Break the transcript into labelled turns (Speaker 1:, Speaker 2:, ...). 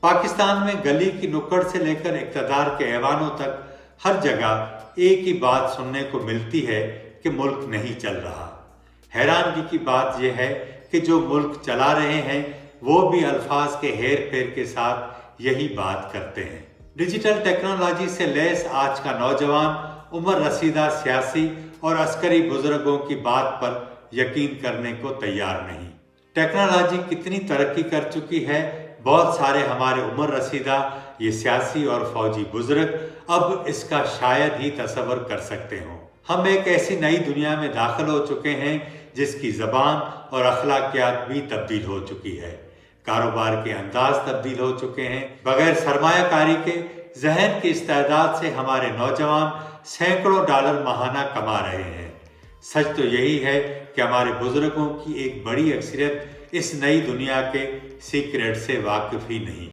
Speaker 1: पाकिस्तान में गली की नुक्कड़ से लेकर इक़्तिदार के ऐवानों तक हर जगह एक ही बात सुनने को मिलती है कि मुल्क नहीं चल रहा। हैरानगी की बात यह है कि जो मुल्क चला रहे हैं वो भी अल्फाज के हेर फेर के साथ यही बात करते हैं। डिजिटल टेक्नोलॉजी से लैस आज का नौजवान उम्र रसीदा सियासी और अस्करी बुजुर्गों की बात पर यकीन करने को तैयार नहीं। टेक्नोलॉजी कितनी तरक्की कर चुकी है, बहुत सारे हमारे उम्र रसीदा ये सियासी और फौजी बुजुर्ग अब इसका शायद ही तसव्वुर कर सकते हों। हम एक ऐसी नई दुनिया में दाखिल हो चुके हैं जिसकी ज़बान और अखलाकियात भी तब्दील हो चुकी है। कारोबार के अंदाज तब्दील हो चुके हैं। बगैर सरमायाकारी के जहन की इस्तेदाद से हमारे नौजवान सैकड़ों डॉलर माहाना कमा रहे हैं। सच तो यही है कि हमारे बुजुर्गों की एक बड़ी अक्सरियत इस नई दुनिया के सीक्रेट से वाकिफ ही नहीं।